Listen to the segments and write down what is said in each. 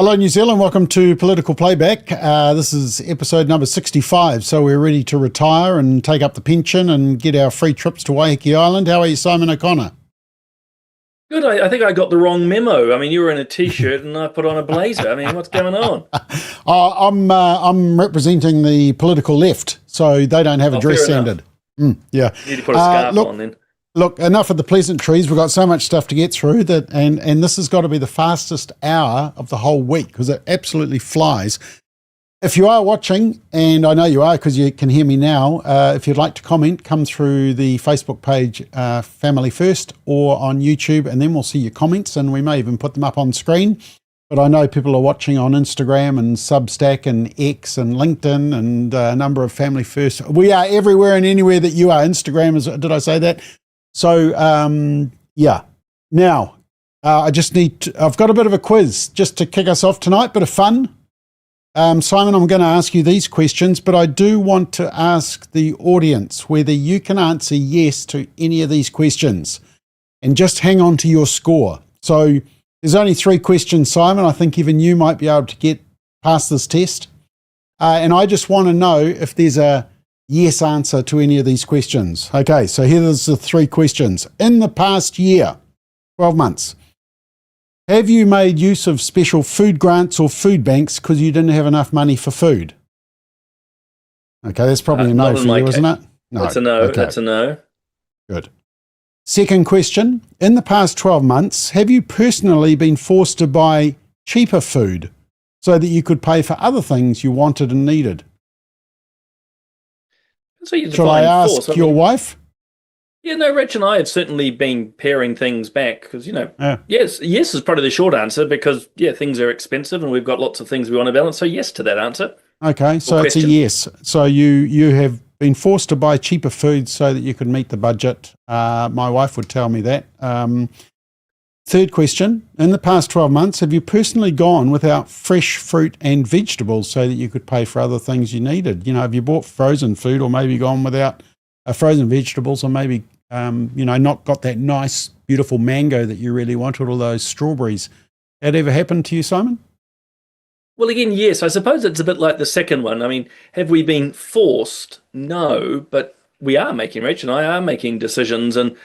Hello, New Zealand. Welcome to Political Playback. This is episode number 65. So we're ready to retire and take up the pension and get our free trips to Waiheke Island. How are you, Simon O'Connor? Good. I think I got the wrong memo. I mean, you were in a T-shirt and I put on a blazer. I mean, what's going on? I'm representing the political left, so they don't have a dress standard. Yeah. You need to put a scarf on then. Look, enough of the pleasantries. We've got so much stuff to get through that, and this has got to be the fastest hour of the whole week because it absolutely flies. If you are watching, and I know you are because you can hear me now, if you'd like to comment, come through the Facebook page Family First or on YouTube, and then we'll see your comments, and we may even put them up on screen. But I know people are watching on Instagram and Substack and X and LinkedIn and a number of Family First. We are everywhere and anywhere that you are. Instagram is, did I say that? So, yeah. Now, I've got a bit of a quiz just to kick us off tonight, bit of fun. Simon, I'm going to ask you these questions, but I do want to ask the audience whether you can answer yes to any of these questions and just hang on to your score. So there's only 3 questions, Simon. I think even you might be able to get past this test. And I just want to know if there's a yes answer to any of these questions. Okay, so here's the 3 questions. In the past year, 12 months, have you made use of special food grants or food banks because you didn't have enough money for food? Okay, that's probably a no for you, isn't it? No. That's a no. Okay. That's a no. Good. Second question. In the past 12 months, have you personally been forced to buy cheaper food so that you could pay for other things you wanted and needed? So you Shall I ask your wife? Yeah, no, Rich and I have certainly been paring things back because, yes is probably the short answer because, things are expensive and we've got lots of things we want to balance. So yes to that answer. Okay, so it's a yes. So you have been forced to buy cheaper food so that you could meet the budget. My wife would tell me that. Third question, in the past 12 months, have you personally gone without fresh fruit and vegetables so that you could pay for other things you needed? Have you bought frozen food or maybe gone without frozen vegetables or maybe, not got that nice, beautiful mango that you really wanted or those strawberries? That ever happened to you, Simon? Well, again, yes. I suppose it's a bit like the second one. I mean, have we been forced? No, but we are making, Rich and I are making decisions and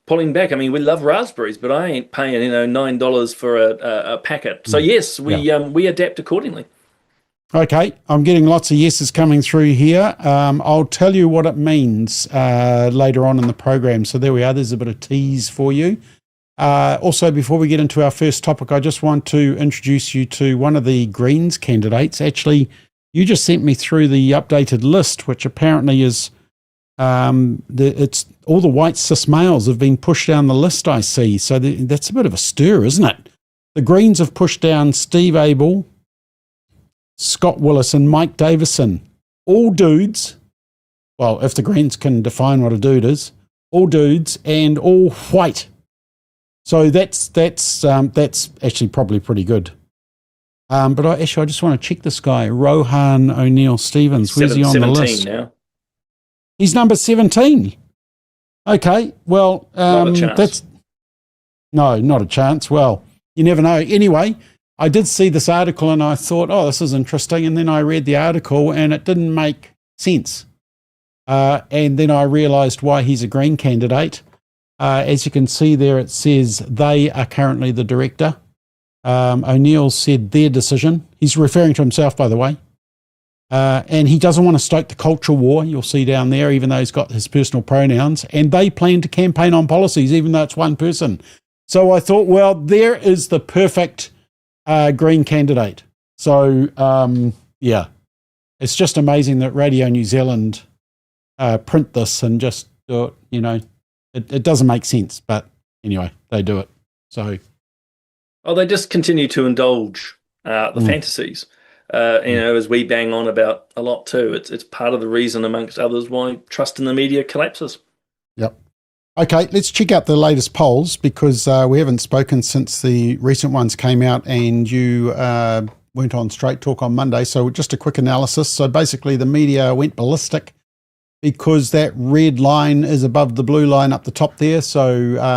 pulling back. I mean, we love raspberries, but I ain't paying, $9 for a packet. So yes, we adapt accordingly. Okay, I'm getting lots of yeses coming through here. I'll tell you what it means later on in the program. So there we are. There's a bit of tease for you. Also, before we get into our first topic, I just want to introduce you to one of the Greens candidates. Actually, you just sent me through the updated list, which apparently is it's all the white cis males have been pushed down the list, I see. So that's a bit of a stir, isn't it? The Greens have pushed down Steve Abel, Scott Willis and Mike Davison, all dudes. Well, if the Greens can define what a dude is, all dudes and all white. So that's actually probably pretty good. But I just want to check this guy, Rohan O'Neill Stevens. Where's he on the list? Now. He's number 17. Okay, well, not a chance. Not a chance. Well, you never know. Anyway, I did see this article and I thought, this is interesting. And then I read the article and it didn't make sense. And then I realised why he's a Green candidate. As you can see there, it says they are currently the director. O'Neill said their decision. He's referring to himself, by the way. And he doesn't want to stoke the culture war, you'll see down there, even though he's got his personal pronouns. And they plan to campaign on policies, even though it's one person. So I thought, well, there is the perfect Green candidate. So, it's just amazing that Radio New Zealand print this and just do it, it doesn't make sense. But anyway, they do it. So, they just continue to indulge the fantasies. As we bang on about a lot too. It's part of the reason, amongst others, why trust in the media collapses. Yep. Okay, let's check out the latest polls because we haven't spoken since the recent ones came out and you went on Straight Talk on Monday. So just a quick analysis. So basically the media went ballistic because that red line is above the blue line up the top there. So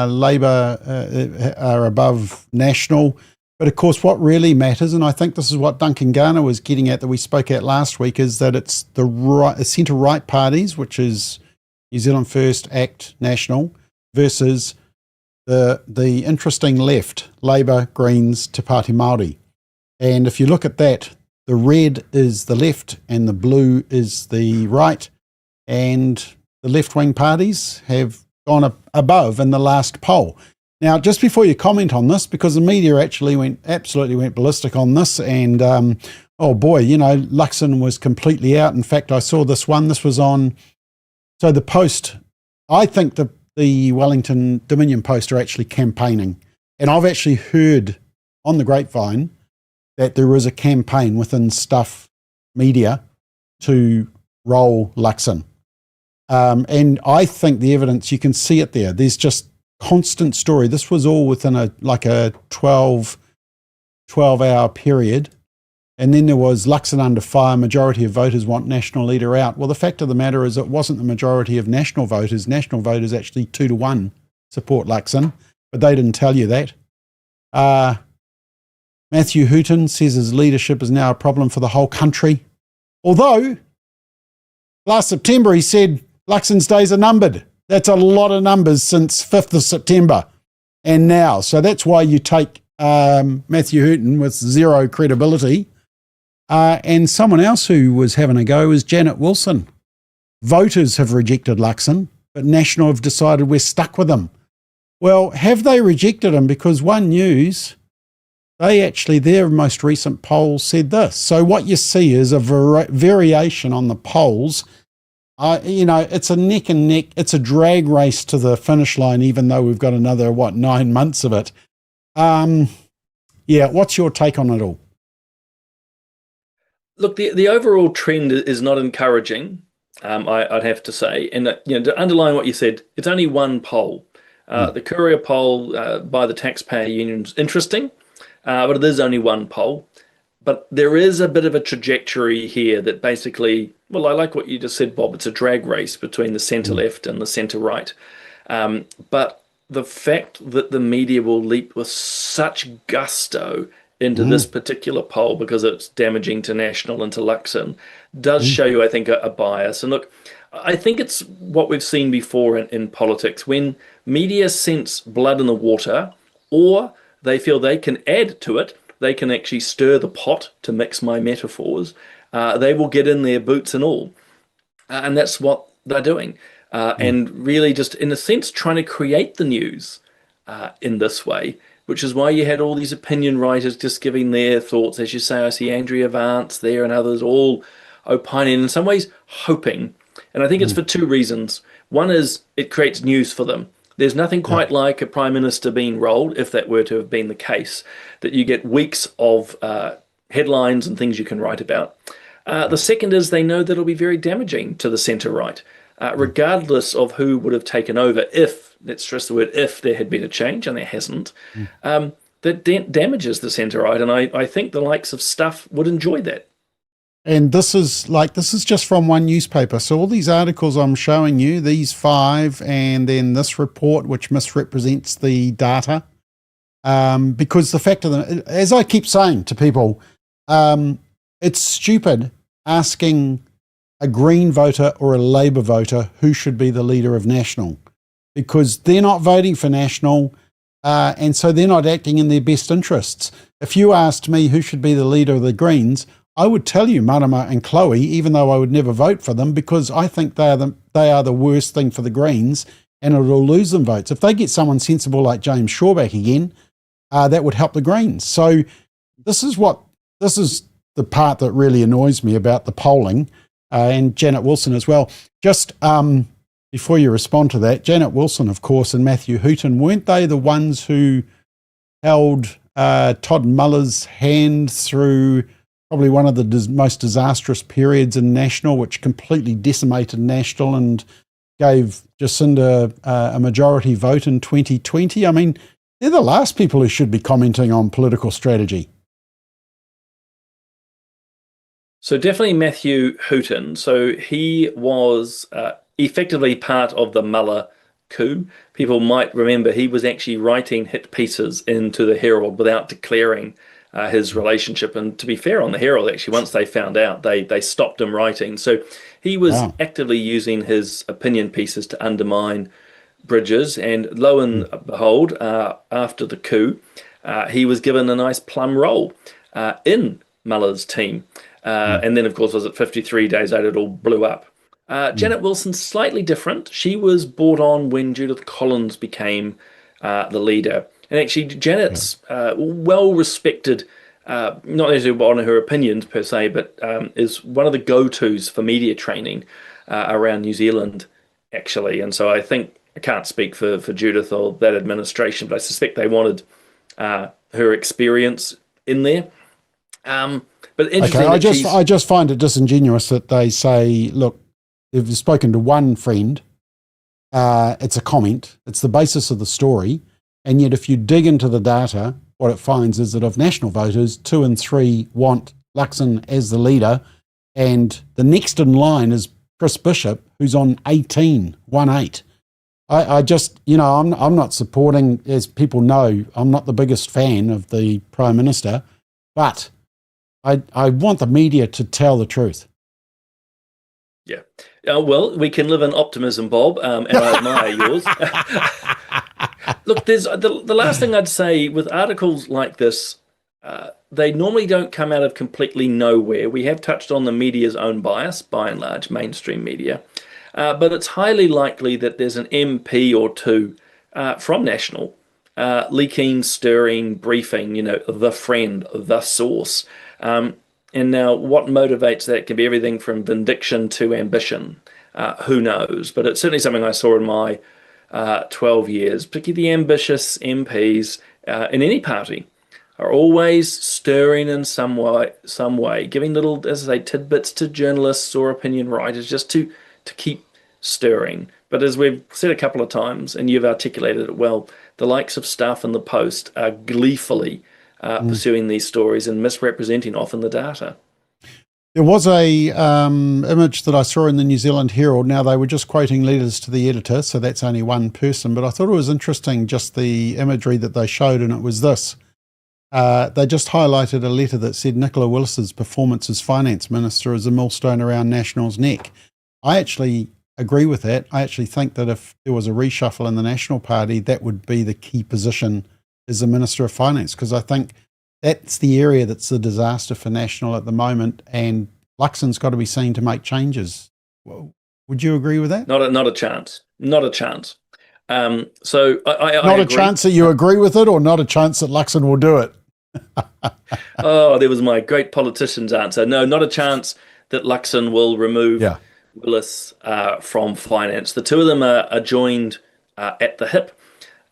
Labor are above National. But of course, what really matters, and I think this is what Duncan Garner was getting at that we spoke at last week, is that it's the centre-right parties, which is New Zealand First, ACT, National, versus the interesting left, Labour, Greens, Te Pāti Māori. And if you look at that, the red is the left and the blue is the right. And the left-wing parties have gone above in the last poll. Now, just before you comment on this, because the media actually absolutely went ballistic on this, and oh boy, you know, Luxon was completely out. In fact, I saw this one. This was on. So the Post. I think the Wellington Dominion Post are actually campaigning, and I've actually heard on the grapevine that there is a campaign within Stuff Media to roll Luxon. And I think the evidence, you can see it there. There's just constant story. This was all within a 12-hour period. And then there was Luxon under fire. Majority of voters want national leader out. Well, the fact of the matter is it wasn't the majority of national voters. National voters actually 2-1 support Luxon, but they didn't tell you that. Matthew Hooton says his leadership is now a problem for the whole country. Although last September he said Luxon's days are numbered. That's a lot of numbers since 5th of September and now. So that's why you take Matthew Hooton with zero credibility. And someone else who was having a go is Janet Wilson. Voters have rejected Luxon, but National have decided we're stuck with him. Well, have they rejected him? Because One News, their most recent poll said this. So what you see is a variation on the polls. It's a neck and neck. It's a drag race to the finish line, even though we've got another, 9 months of it. What's your take on it all? Look, the overall trend is not encouraging, I'd have to say. And to underline what you said, it's only one poll. The Courier poll by the Taxpayer Union is interesting, but it is only one poll. But there is a bit of a trajectory here that basically, well, I like what you just said, Bob. It's a drag race between the centre-left and the centre-right. But the fact that the media will leap with such gusto into this particular poll because it's damaging to National and to Luxon does show you, I think, a bias. And look, I think it's what we've seen before in politics. When media sense blood in the water, or they feel they can add to it, they can actually stir the pot, to mix my metaphors, they will get in there, boots and all. And that's what they're doing. And really just, in a sense, trying to create the news in this way, which is why you had all these opinion writers just giving their thoughts. As you say, I see Andrea Vance there and others all opining, in some ways hoping. And I think it's for two reasons. One is it creates news for them. There's nothing quite like a Prime Minister being rolled, if that were to have been the case, that you get weeks of headlines and things you can write about. The second is they know that it'll be very damaging to the centre-right, regardless of who would have taken over if, let's stress the word, if there had been a change, and there hasn't, that damages the centre-right. And I think the likes of Stuff would enjoy that. And this is just from one newspaper. So all these articles I'm showing you, these 5, and then this report, which misrepresents the data, because the fact of the, as I keep saying to people, it's stupid asking a Green voter or a Labour voter who should be the leader of National, because they're not voting for National, and so they're not acting in their best interests. If you asked me who should be the leader of the Greens, I would tell you Marama and Chloe, even though I would never vote for them, because I think they are the worst thing for the Greens, and it'll lose them votes. If they get someone sensible like James Shaw back again, that would help the Greens. So this is the part that really annoys me about the polling, and Janet Wilson as well. Just before you respond to that, Janet Wilson, of course, and Matthew Hooton, weren't they the ones who held Todd Muller's hand through probably one of the most disastrous periods in National, which completely decimated National and gave Jacinda a majority vote in 2020? I mean, they're the last people who should be commenting on political strategy. So definitely Matthew Hooton. So he was effectively part of the Muller coup. People might remember he was actually writing hit pieces into the Herald without declaring his relationship. And to be fair on the Herald, actually, once they found out, they stopped him writing. So he was actively using his opinion pieces to undermine bridges. And lo and behold, after the coup, he was given a nice plum role in Muller's team. And then, of course, was it 53 days later, it all blew up. Janet Wilson's slightly different. She was brought on when Judith Collins became the leader. And actually, Janet's well-respected, not necessarily on her opinions per se, but is one of the go-tos for media training around New Zealand, actually. And so I think, I can't speak for Judith or that administration, but I suspect they wanted her experience in there. But interesting. Okay, I just find it disingenuous that they say, look, if you've spoken to one friend, it's a comment, it's the basis of the story, and yet if you dig into the data, what it finds is that of national voters, 2 in 3 want Luxon as the leader, and the next in line is Chris Bishop, who's on 18. I just, I'm not supporting, as people know, I'm not the biggest fan of the Prime Minister, but I want the media to tell the truth. Yeah. Well, we can live in optimism, Bob, and I admire yours. Look, there's the last thing I'd say with articles like this, they normally don't come out of completely nowhere. We have touched on the media's own bias, by and large, mainstream media. But it's highly likely that there's an MP or two from National leaking, stirring, briefing, the friend, the source. And now what motivates that can be everything from vindication to ambition. Who knows? But it's certainly something I saw in my 12 years, particularly the ambitious MPs in any party are always stirring in some way, giving little, as I say, tidbits to journalists or opinion writers just to keep stirring. But as we've said a couple of times, and you've articulated it well, the likes of Stuff and the Post are gleefully pursuing these stories and misrepresenting often the data. There was a image that I saw in the New Zealand Herald. Now, they were just quoting letters to the editor, so that's only one person, but I thought it was interesting, just the imagery that they showed, and it was this. They just highlighted a letter that said Nicola Willis's performance as finance minister is a millstone around National's neck. I actually agree with that. I actually think that if there was a reshuffle in the National Party, that would be the key position as the Minister of Finance, because I think that's the area that's a disaster for National at the moment, and Luxon's got to be seen to make changes. Would you agree with that? Not a chance. Not a chance. So I not agree. A chance that you agree with it, or not a chance that Luxon will do it? Oh, there was my great politician's answer. No, not a chance that Luxon will remove Willis from finance. The two of them are joined at the hip.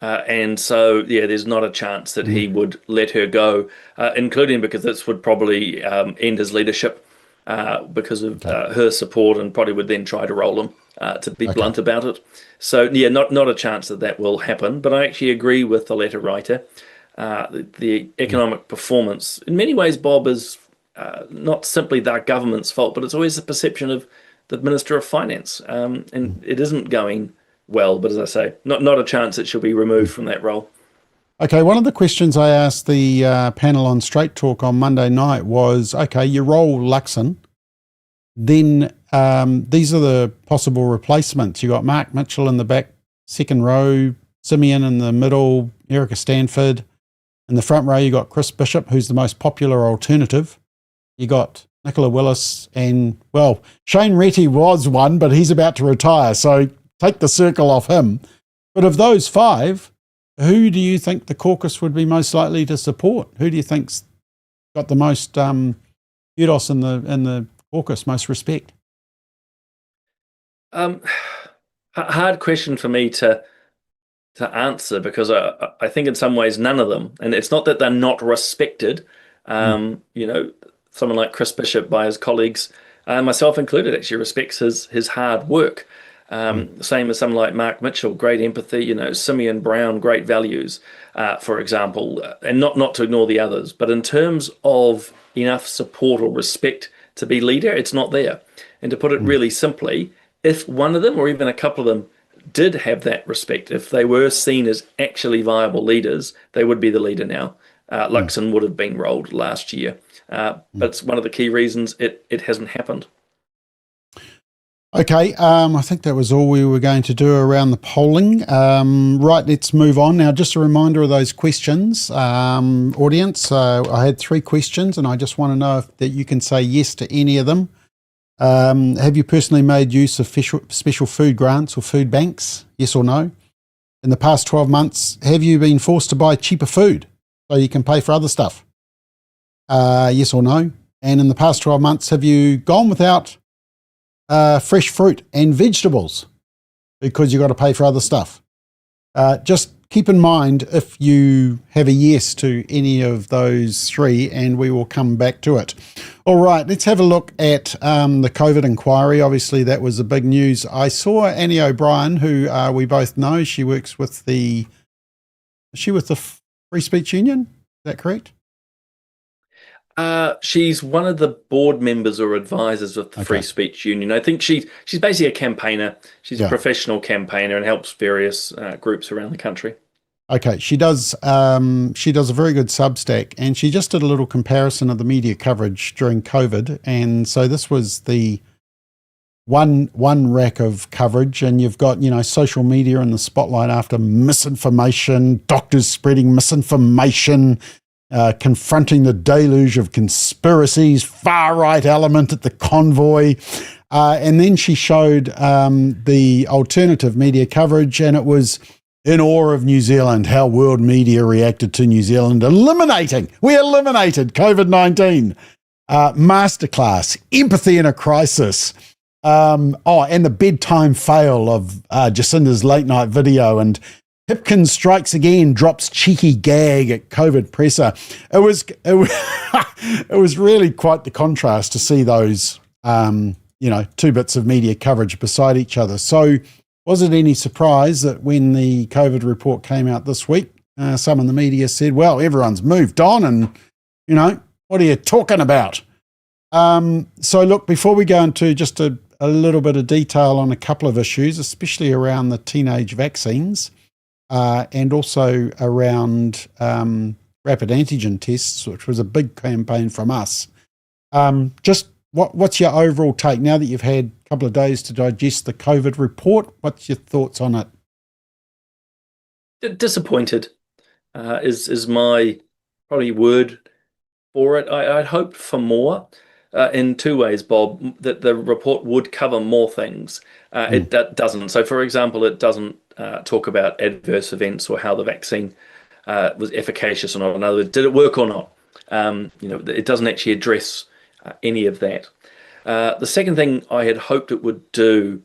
And so, there's not a chance that he would let her go, including because this would probably end his leadership because of her support, and probably would then try to roll him, to be blunt about it. So, not a chance that will happen. But I actually agree with the letter writer. The economic performance, in many ways, Bob, is not simply the government's fault, but it's always the perception of the Minister of Finance. And it isn't going well, but as I say, not a chance it should be removed from that role. Okay, one of the questions I asked the panel on Straight Talk on Monday night was, okay, you roll Luxon, then these are the possible replacements. You got Mark Mitchell in the back second row, Simeon in the middle, Erica Stanford. In the front row, you got Chris Bishop, who's the most popular alternative. You got Nicola Willis, and, well, Shane Retty was one, but he's about to retire, so take the circle off him. But of those five, who do you think the caucus would be most likely to support? Who do you think's got the most kudos in the caucus, most respect? Hard question for me to answer, because I think in some ways none of them, and it's not that they're not respected. Someone like Chris Bishop by his colleagues, myself included, actually respects his hard work. Same as someone like Mark Mitchell, great empathy, Simeon Brown, great values, for example, and not to ignore the others. But in terms of enough support or respect to be leader, it's not there. And to put it really simply, if one of them or even a couple of them did have that respect, if they were seen as actually viable leaders, they would be the leader now. Luxon would have been rolled last year. But it's one of the key reasons it hasn't happened. Okay, I think that was all we were going to do around the polling. Right, let's move on. Now, just a reminder of those questions, audience. I had 3 questions, and I just want to know that you can say yes to any of them. Have you personally made use of special food grants or food banks? Yes or no? In the past 12 months, have you been forced to buy cheaper food so you can pay for other stuff? Yes or no? And in the past 12 months, have you gone without fresh fruit and vegetables because you've got to pay for other stuff? Just keep in mind if you have a yes to any of those 3, and we will come back to it. All right, let's have a look at the COVID inquiry. Obviously, that was the big news. I saw Annie O'Brien, who we both know. She works with is she with the Free Speech Union? Is that correct? She's one of the board members or advisors of the Free Speech Union. I think she's basically a campaigner. She's a professional campaigner and helps various groups around the country. Okay, she does a very good Substack, and she just did a little comparison of the media coverage during COVID. And so this was the one rack of coverage, and you've got, social media in the spotlight after misinformation, doctors spreading misinformation, confronting the deluge of conspiracies, far-right element at the convoy. And then she showed the alternative media coverage, and it was in awe of New Zealand, how world media reacted to New Zealand. We eliminated COVID-19. Masterclass, empathy in a crisis. And the bedtime fail of Jacinda's late night video, and Hipkins strikes again, drops cheeky gag at COVID presser. It was really quite the contrast to see those, 2 bits of media coverage beside each other. So was it any surprise that when the COVID report came out this week, some in the media said, well, everyone's moved on and, what are you talking about? So look, before we go into just a little bit of detail on a couple of issues, especially around the teenage vaccines, and also around rapid antigen tests, which was a big campaign from us. Just what's your overall take now that you've had a couple of days to digest the COVID report? What's your thoughts on it? Disappointed is my probably word for it. I'd hoped for more in 2 ways, Bob, that the report would cover more things. It doesn't. So, for example, it doesn't talk about adverse events or how the vaccine was efficacious or not. In other words, did it work or not? It doesn't actually address any of that. The second thing I had hoped it would do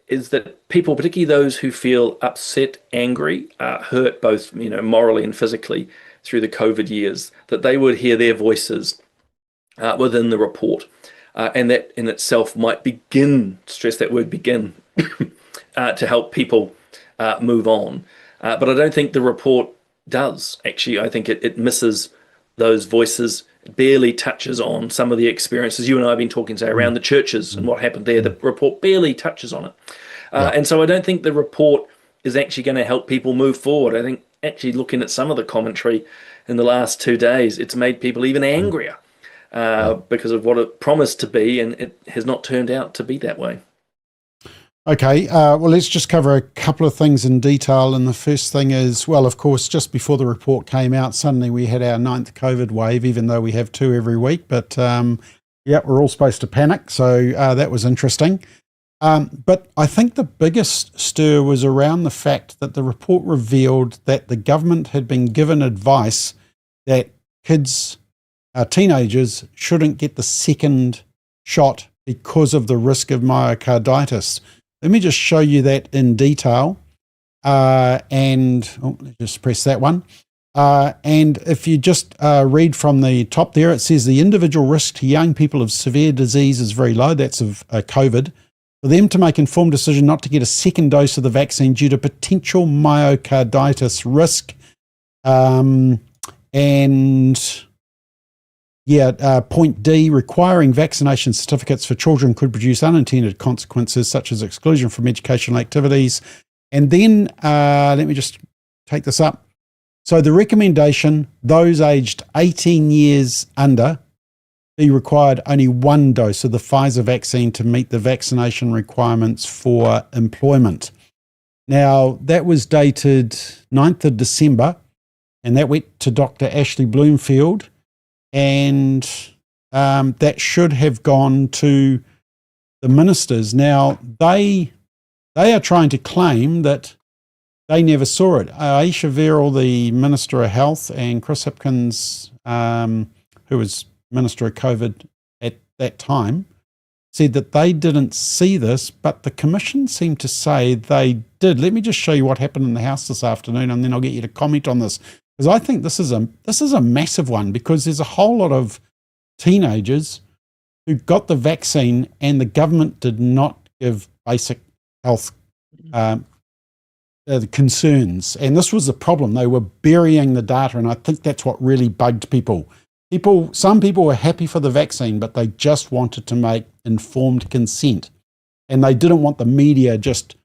is that people, particularly those who feel upset, angry, hurt both morally and physically through the COVID years, that they would hear their voices within the report, and that in itself might begin, stress that word begin, to help people move on. But I don't think the report does, actually. I think it misses those voices, barely touches on some of the experiences you and I have been talking, say, around the churches and what happened there. The report barely touches on it. And so I don't think the report is actually going to help people move forward. I think actually looking at some of the commentary in the last 2 days, it's made people even angrier because of what it promised to be, and it has not turned out to be that way. Okay, well, let's just cover a couple of things in detail. And the first thing is, well, of course, just before the report came out, suddenly we had our 9th COVID wave, even though we have 2 every week. But we're all supposed to panic. So that was interesting. But I think the biggest stir was around the fact that the report revealed that the government had been given advice that teenagers shouldn't get the second shot because of the risk of myocarditis. Let me just show you that in detail. Let's just press that one. And if you just read from the top there, it says the individual risk to young people of severe disease is very low. That's of COVID. For them to make informed decision not to get a second dose of the vaccine due to potential myocarditis risk. And Point D, requiring vaccination certificates for children could produce unintended consequences such as exclusion from educational activities. And then let me just take this up. So the recommendation, those aged 18 years under be required only one dose of the Pfizer vaccine to meet the vaccination requirements for employment. Now, that was dated 9th of December, and that went to Dr. Ashley Bloomfield, and that should have gone to the ministers. Now, they are trying to claim that they never saw it. Aisha Verrall, the Minister of Health, and Chris Hipkins, who was Minister of COVID at that time, said that they didn't see this, but the Commission seemed to say they did. Let me just show you what happened in the House this afternoon, and then I'll get you to comment on this, because I think this is a massive one, because there's a whole lot of teenagers who got the vaccine and the government did not give basic health concerns. And this was the problem. They were burying the data, and I think that's what really bugged people. Some people were happy for the vaccine, but they just wanted to make informed consent. And they didn't want the media just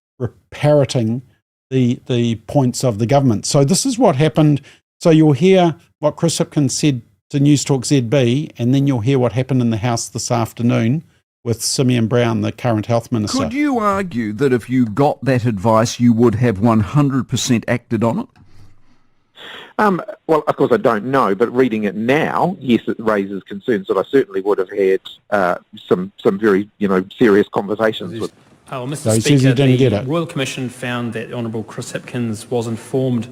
parroting the points of the government. So this is what happened. So you'll hear what Chris Hipkins said to News Talk ZB, and then you'll hear what happened in the House this afternoon with Simeon Brown, the current health minister. Could you argue that if you got that advice, you would have 100% acted on it? Well, of course, I don't know, but reading it now, yes, it raises concerns that I certainly would have had some very, serious conversations with. Oh, Mr. Speaker, the Royal Commission found that Honourable Chris Hipkins was informed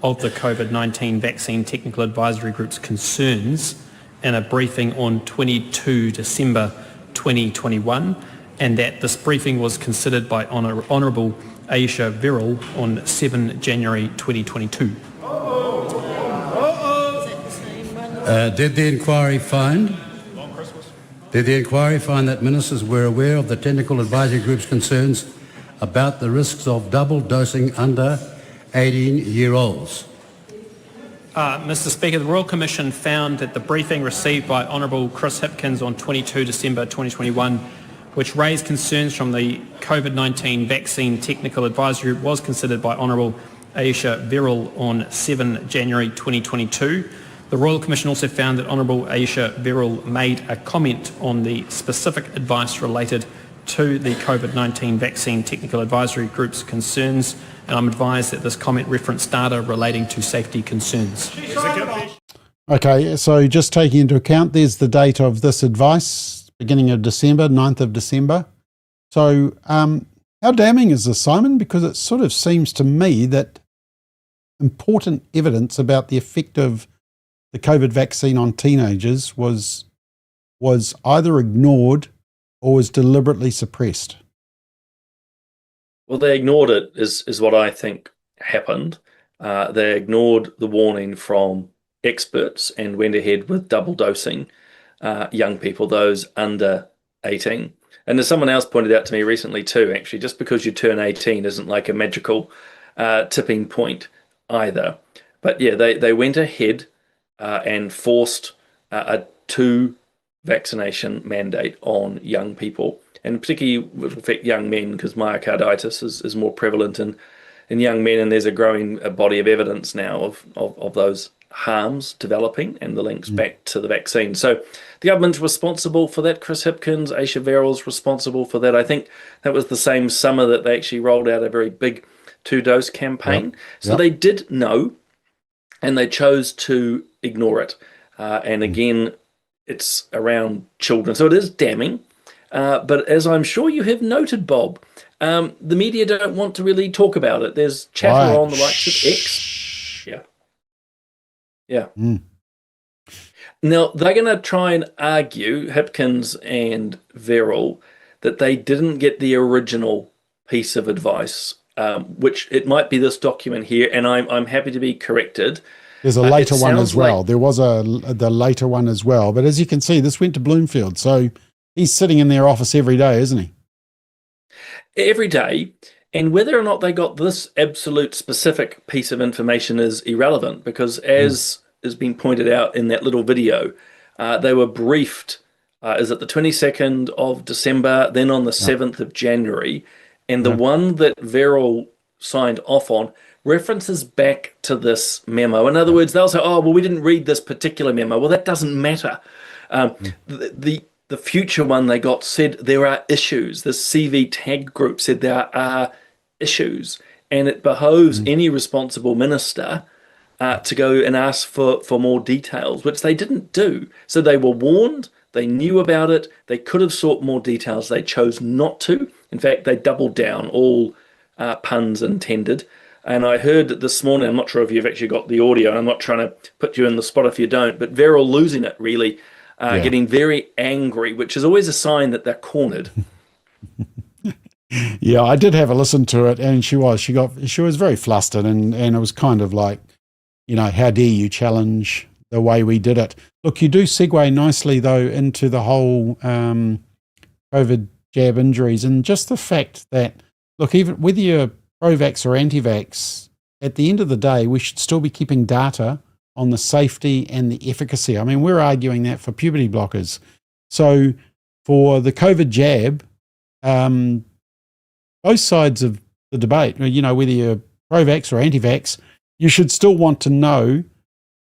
of the COVID-19 Vaccine Technical Advisory Group's concerns in a briefing on 22 December 2021, and that this briefing was considered by Honourable Aisha Verrall on 7 January 2022. Did the inquiry find that ministers were aware of the Technical Advisory Group's concerns about the risks of double dosing under 18-year-olds? Mr. Speaker, the Royal Commission found that the briefing received by Honourable Chris Hipkins on 22 December 2021, which raised concerns from the COVID-19 Vaccine Technical Advisory Group, was considered by Honourable Aisha Verrall on 7 January 2022. The Royal Commission also found that Honourable Aisha Verrall made a comment on the specific advice related to the COVID-19 Vaccine Technical Advisory Group's concerns, and I'm advised that this comment referenced data relating to safety concerns. Okay, so just taking into account, there's the date of this advice, beginning of December, 9th of December. So how damning is this, Simon? Because it sort of seems to me that important evidence about the effect of the COVID vaccine on teenagers was either ignored or was deliberately suppressed. Well, they ignored it is what I think happened. They ignored the warning from experts and went ahead with double dosing young people, those under 18. And as someone else pointed out to me recently too, actually, just because you turn 18 isn't like a magical tipping point either. But yeah, they went ahead and forced a 2 vaccination mandate on young people, and particularly would affect young men because myocarditis is more prevalent in young men, and there's a growing body of evidence now of those harms developing and the links back to the vaccine. So the government's responsible for that. Chris Hipkins, Aisha Verrall's responsible for that. I think that was the same summer that they actually rolled out a very big 2-dose campaign. So they did know, and they chose to ignore it. And again, it's around children. So it is damning. But as I'm sure you have noted, Bob, the media don't want to really talk about it. There's chatter on the likes of X. Yeah. Now, they're going to try and argue, Hipkins and Verrall, that they didn't get the original piece of advice, which it might be this document here, and I'm happy to be corrected. There's a later one as well. There was the later one as well. But as you can see, this went to Bloomfield. So he's sitting in their office every day, isn't he? Every day. And whether or not they got this absolute specific piece of information is irrelevant, because as has been pointed out in that little video, They were briefed, is it the 22nd of December, then on the 7th of January, and the one that Verrill signed off on references back to this memo. In other words, they'll say, oh, well, we didn't read this particular memo. Well, that doesn't matter. The future one they got said there are issues. The CV tag group said there are issues, and it behoves any responsible minister to go and ask for more details, which they didn't do. So they were warned, they knew about it, they could have sought more details, they chose not to. In fact, they doubled down, all puns intended. And I heard this morning, I'm not sure if you've actually got the audio, I'm not trying to put you in the spot if you don't, but Verrill losing it, really, getting very angry, which is always a sign that they're cornered. Yeah, I did have a listen to it, and she was very flustered, and it was kind of like, you know, how dare you challenge the way we did it. Look, you do segue nicely, though, into the whole COVID jab injuries, and just the fact that, look, even whether you're pro-vax or anti-vax, at the end of the day, we should still be keeping data on the safety and the efficacy. I mean, we're arguing that for puberty blockers. So for the COVID jab, both sides of the debate, you know, whether you're pro-vax or anti-vax, you should still want to know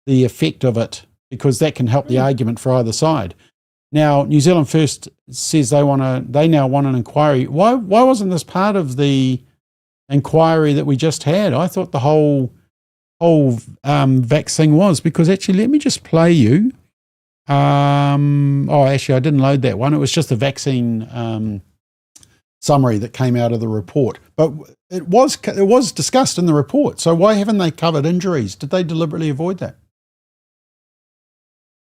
the effect of it, because that can help the argument for either side. Now, New Zealand First says they now want an inquiry. Why wasn't this part of the inquiry that we just had? I thought the whole vax thing was, because actually, let me just play you. Actually, I didn't load that one. It was just the vaccine summary that came out of the report. But it was discussed in the report. So why haven't they covered injuries? Did they deliberately avoid that?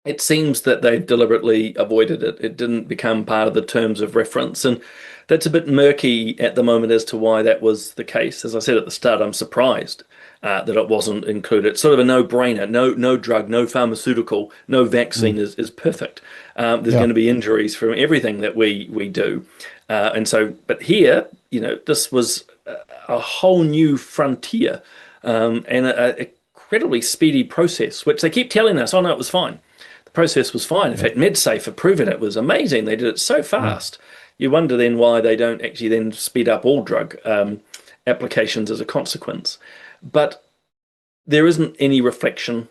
It seems that they deliberately avoided it. It didn't become part of the terms of reference. And that's a bit murky at the moment as to why that was the case. As I said at the start, I'm surprised that it wasn't included. It's sort of a no-brainer. No drug, no pharmaceutical, no vaccine is perfect. There's going to be injuries from everything that we do. But here, you know, this was a whole new frontier and an incredibly speedy process, which they keep telling us, oh no, it was fine. The process was fine. In fact, MedSafe have proven it was amazing. They did it so fast. You wonder then why they don't actually then speed up all drug applications as a consequence. But there isn't any reflection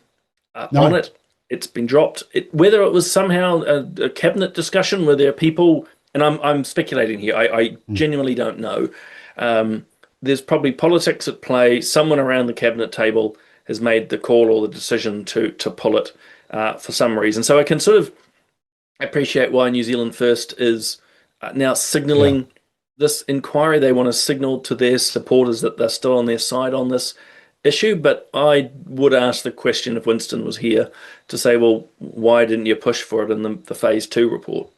on it. It's been dropped. Whether it was somehow a cabinet discussion where there are people, and I'm speculating here, I genuinely don't know. There's probably politics at play. Someone around the cabinet table has made the call or the decision to pull it for some reason. So I can sort of appreciate why New Zealand First is now signalling this inquiry. They want to signal to their supporters that they're still on their side on this issue. But I would ask the question if Winston was here to say, well, why didn't you push for it in the phase 2 report?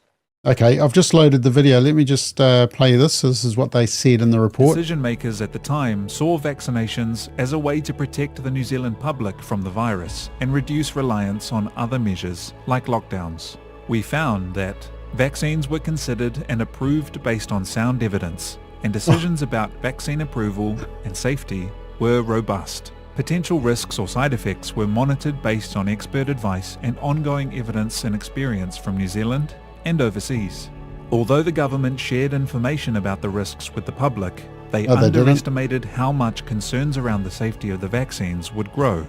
Okay, I've just loaded the video. Let me just play this. This is what they said in the report. Decision makers at the time saw vaccinations as a way to protect the New Zealand public from the virus and reduce reliance on other measures like lockdowns. We found that vaccines were considered and approved based on sound evidence, and decisions about vaccine approval and safety were robust. Potential risks or side effects were monitored based on expert advice and ongoing evidence and experience from New Zealand and overseas. Although the government shared information about the risks with the public, they underestimated how much concerns around the safety of the vaccines would grow.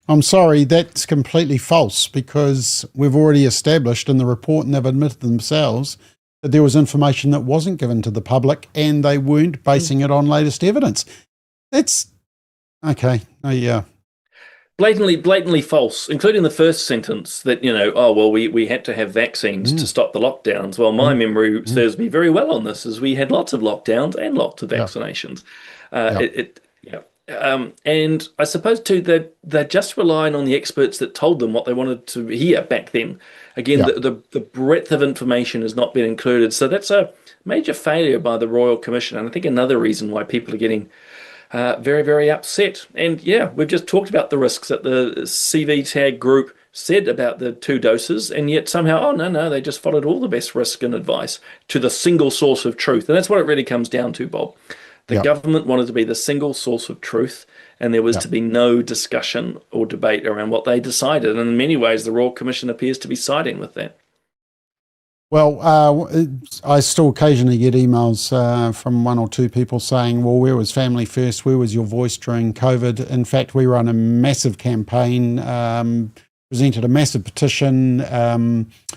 I'm sorry, that's completely false, because we've already established in the report, and they've admitted themselves, that there was information that wasn't given to the public and they weren't basing it on latest evidence. That's okay. Blatantly false, including the first sentence that, you know, oh, well, we had to have vaccines to stop the lockdowns. Well, my memory serves me very well on this, as we had lots of lockdowns and lots of vaccinations. And I suppose, too, they're just relying on the experts that told them what they wanted to hear back then. Again, the breadth of information has not been included. So that's a major failure by the Royal Commission. And I think another reason why people are getting very, very upset. And we've just talked about the risks that the CV tag group said about the 2 doses, and yet somehow, they just followed all the best risk and advice to the single source of truth. And that's what it really comes down to, Bob. The government wanted to be the single source of truth, and there was to be no discussion or debate around what they decided. And in many ways, the Royal Commission appears to be siding with that. Well, I still occasionally get emails from one or two people saying, well, where was Family First? Where was your voice during COVID? In fact, we run a massive campaign, presented a massive petition,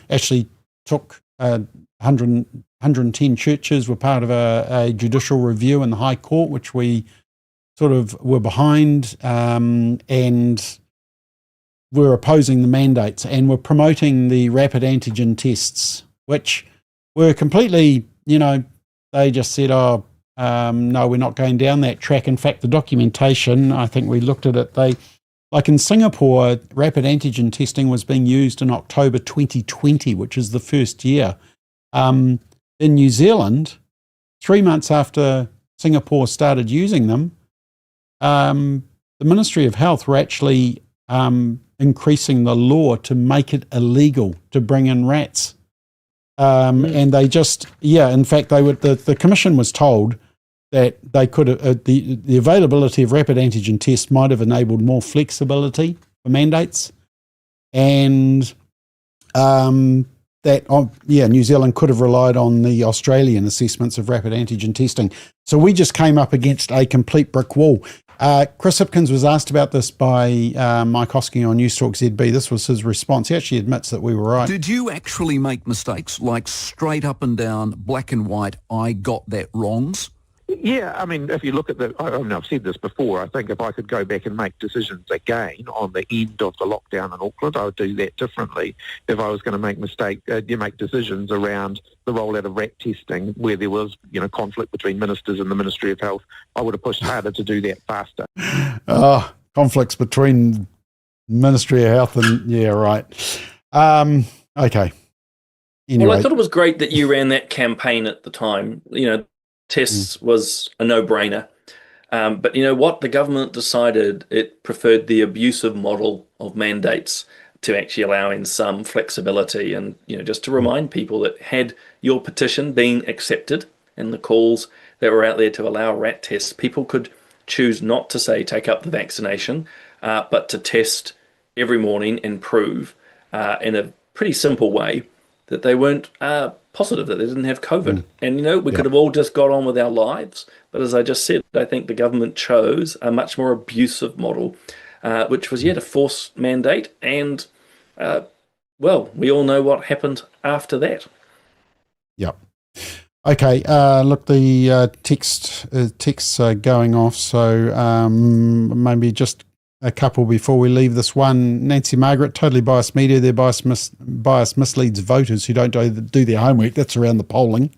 actually took 110 churches, were part of a judicial review in the High Court, which we sort of were behind, and we're opposing the mandates, and we're promoting the rapid antigen tests, which were completely, they just said, no, we're not going down that track. In fact, the documentation, I think we looked at it, like in Singapore, rapid antigen testing was being used in October 2020, which is the first year. In New Zealand, 3 months after Singapore started using them, the Ministry of Health were actually increasing the law to make it illegal to bring in rats. And they just, in fact, the Commission was told that they could the availability of rapid antigen tests might have enabled more flexibility for mandates, and New Zealand could have relied on the Australian assessments of rapid antigen testing. So we just came up against a complete brick wall. Chris Hipkins was asked about this by Mike Hosking on News Talk ZB. This was his response. He actually admits that we were right. Did you actually make mistakes, like straight up and down, black and white, I got that wrongs? Yeah, I mean, if you look at I've said this before, I think if I could go back and make decisions again on the end of the lockdown in Auckland, I would do that differently. If I was going to make decisions around the rollout of rat testing, where there was, conflict between ministers and the Ministry of Health, I would have pushed harder to do that faster. Conflicts between Ministry of Health and, right. Okay. Anyway. Well, I thought it was great that you ran that campaign at the time. Tests was a no-brainer. But you know what? The government decided it preferred the abusive model of mandates to actually allowing some flexibility. And, just to remind people that had your petition been accepted and the calls that were out there to allow rat tests, people could choose not to say take up the vaccination, but to test every morning and prove in a pretty simple way that they weren't positive, that they didn't have COVID. And, we could have all just got on with our lives. But as I just said, I think the government chose a much more abusive model, which was yet a forced mandate. And, we all know what happened after that. Yep. Okay, look, the texts are going off, so maybe just a couple before we leave this one. Nancy Margaret, totally biased media. Their bias misleads voters who don't do their homework. That's around the polling.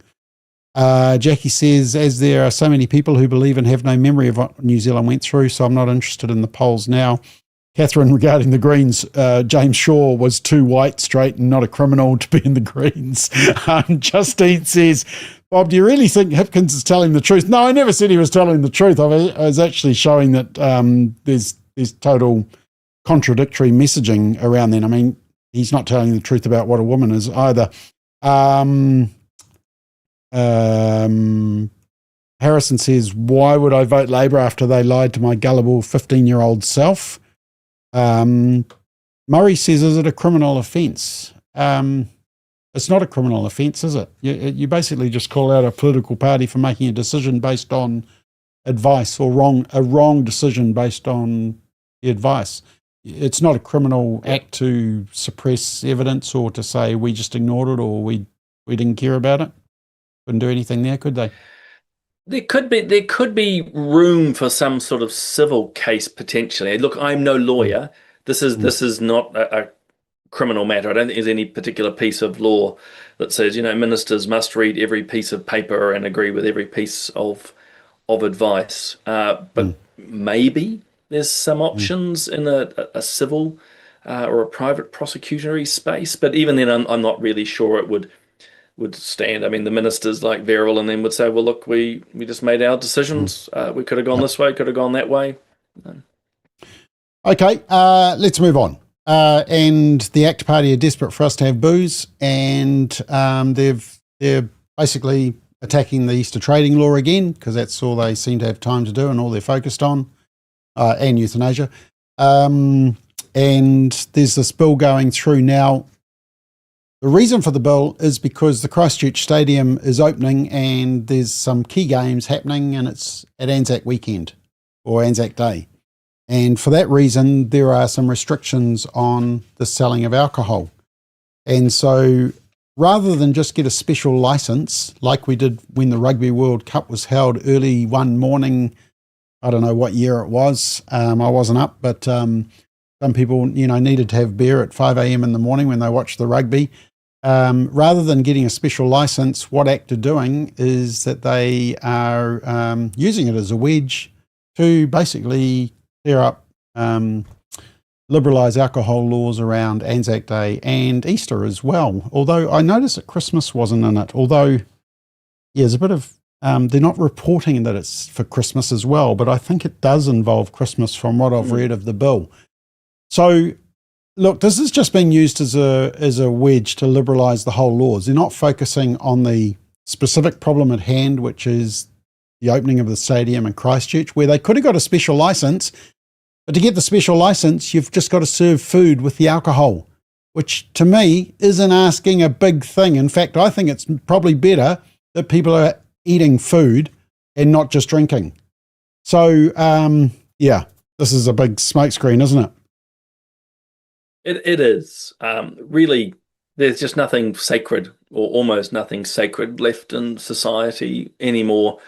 Jackie says, as there are so many people who believe and have no memory of what New Zealand went through, so I'm not interested in the polls now. Catherine, regarding the Greens, James Shaw was too white, straight, and not a criminal to be in the Greens. Justine says, Bob, do you really think Hipkins is telling the truth? No, I never said he was telling the truth. I was actually showing that there's total contradictory messaging around then. I mean, he's not telling the truth about what a woman is either. Harrison says, why would I vote Labour after they lied to my gullible 15-year-old self? Murray says, is it a criminal offence? It's not a criminal offence, is it? You basically just call out a political party for making a decision based on advice, or a wrong decision based on the advice. It's not a criminal act to suppress evidence or to say we just ignored it or we didn't care about it. Couldn't do anything there, could they? There could be room for some sort of civil case potentially. Look, I'm no lawyer. This is not a criminal matter. I don't think there's any particular piece of law that says, ministers must read every piece of paper and agree with every piece of advice. But maybe there's some options in a civil or a private prosecutory space. But even then, I'm not really sure it would stand. I mean, the ministers like Verrill and them would say, well, look, we just made our decisions. We could have gone this way, could have gone that way. Okay, let's move on. And the ACT Party are desperate for us to have booze, and they're basically attacking the Easter trading law again, because that's all they seem to have time to do and all they're focused on, and euthanasia. And there's this bill going through now. The reason for the bill is because the Christchurch Stadium is opening and there's some key games happening, and it's at Anzac weekend or Anzac Day. And for that reason, there are some restrictions on the selling of alcohol. And so rather than just get a special license like we did when the Rugby World Cup was held early one morning, I don't know what year it was, I wasn't up, but some people, needed to have beer at 5 a.m. in the morning when they watched the rugby. Rather than getting a special license, what ACT are doing is that they are using it as a wedge to basically clear up, liberalise alcohol laws around Anzac Day and Easter as well. Although I noticed that Christmas wasn't in it. Although, there's a bit of, they're not reporting that it's for Christmas as well, but I think it does involve Christmas from what I've read of the bill. So, look, this is just being used as a wedge to liberalise the whole laws. They're not focusing on the specific problem at hand, which is the opening of the stadium in Christchurch, where they could have got a special licence, but to get the special licence, you've just got to serve food with the alcohol, which to me isn't asking a big thing. In fact, I think it's probably better that people are eating food and not just drinking. So, this is a big smokescreen, isn't it? It is. Really, there's just nothing sacred, or almost nothing sacred left in society anymore.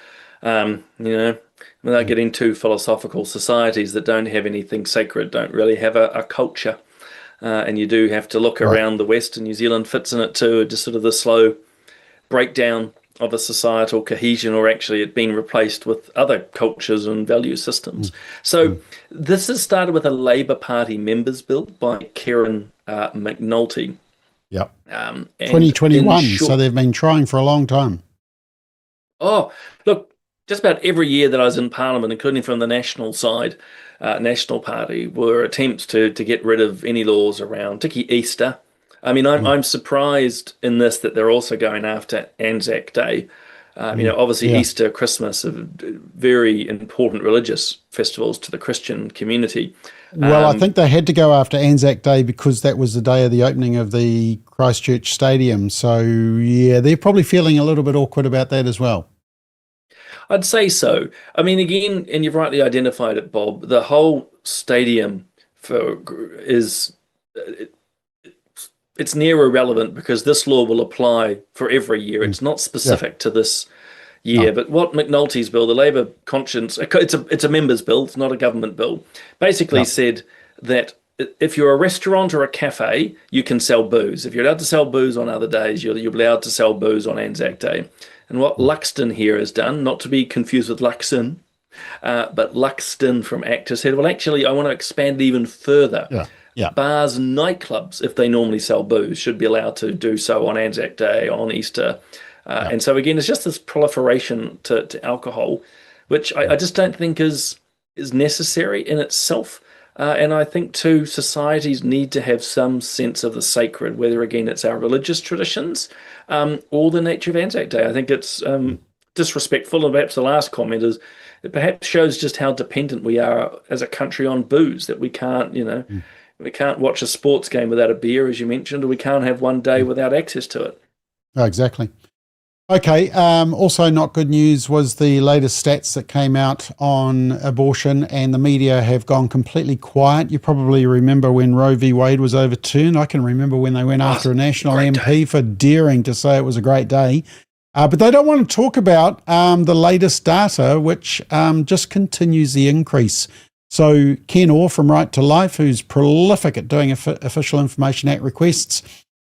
Without getting too philosophical, societies that don't have anything sacred don't really have a culture. And you do have to look around the West, and New Zealand fits in it too, just sort of the slow breakdown of a societal cohesion, or actually it being replaced with other cultures and value systems. So this has started with a Labour Party members bill by Karen McNulty. Yep. 2021, so they've been trying for a long time. Oh, look, just about every year that I was in Parliament, including from the national side, National Party, were attempts to get rid of any laws around, particularly Easter. I mean, I'm surprised in this that they're also going after Anzac Day. Obviously Easter, Christmas are very important religious festivals to the Christian community. Well, I think they had to go after Anzac Day because that was the day of the opening of the Christchurch Stadium. So, yeah, they're probably feeling a little bit awkward about that as well. I'd say so. I mean, again, and you've rightly identified it, Bob, the whole stadium it's near irrelevant because this law will apply for every year. It's not specific to this year. No. But what McNulty's bill, the Labour conscience, it's a members bill, it's not a government bill, basically said that if you're a restaurant or a cafe, you can sell booze. If you're allowed to sell booze on other days, you're allowed to sell booze on Anzac Day. And what Luxton here has done, not to be confused with Luxon, but Luxton from ACT has said, well, actually, I want to expand it even further. Yeah. Bars and nightclubs, if they normally sell booze, should be allowed to do so on Anzac Day, on Easter. And so, again, it's just this proliferation to alcohol, which I just don't think is necessary in itself. And I think, too, societies need to have some sense of the sacred, whether, again, it's our religious traditions or the nature of Anzac Day. I think it's disrespectful, and perhaps the last comment is it perhaps shows just how dependent we are as a country on booze, that we can't, we can't watch a sports game without a beer, as you mentioned, or we can't have one day without access to it. Oh, exactly. Okay, also not good news was the latest stats that came out on abortion, and the media have gone completely quiet. You probably remember when Roe v. Wade was overturned. I can remember when they went after a national MP for daring to say it was a great day. But they don't want to talk about the latest data, which just continues the increase. So Ken Orr from Right to Life, who's prolific at doing Official Information Act requests,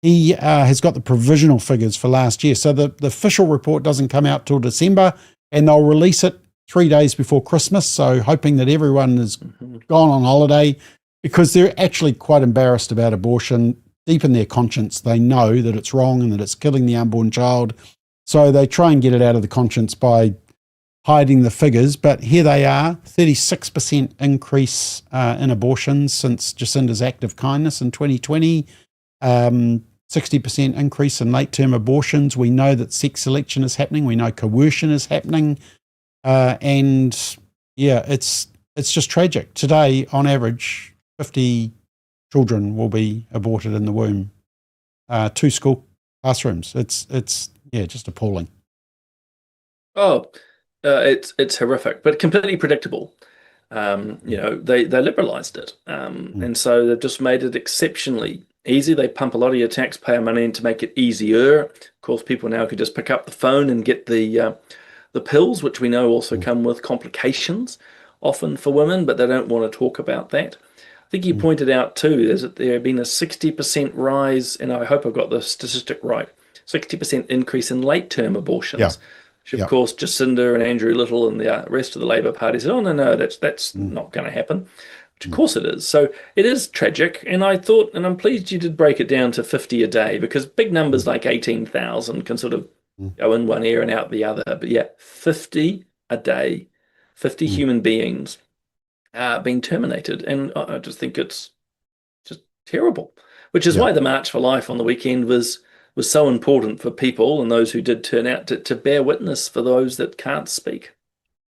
he has got the provisional figures for last year. So the official report doesn't come out till December, and they'll release it 3 days before Christmas. So hoping that everyone is gone on holiday, because they're actually quite embarrassed about abortion. Deep in their conscience, they know that it's wrong and that it's killing the unborn child. So they try and get it out of the conscience by hiding the figures. But here they are, 36% increase in abortions since Jacinda's act of kindness in 2020. 60% increase in late-term abortions. We know that sex selection is happening. We know coercion is happening. And yeah, it's just tragic. Today, on average, 50 children will be aborted in the womb. 2 school classrooms. It's just appalling. Oh, it's horrific, but completely predictable. They liberalised it, and so they've just made it exceptionally easy. They pump a lot of your taxpayer money in to make it easier. Of course, people now could just pick up the phone and get the pills, which we know also come with complications, often for women, but they don't want to talk about that. I think you pointed out too, that there have been a 60% rise, and I hope I've got the statistic right, 60% increase in late-term abortions. Yeah. Which, of course, Jacinda and Andrew Little and the rest of the Labour Party said, oh, no, that's not going to happen. Which, of course, it is. So it is tragic. And I thought, and I'm pleased you did break it down to 50 a day, because big numbers like 18,000 can sort of go in one ear and out the other. But yeah, 50 a day, 50 human beings being terminated. And I just think it's just terrible, which is why the March for Life on the weekend was so important for people and those who did turn out to bear witness for those that can't speak.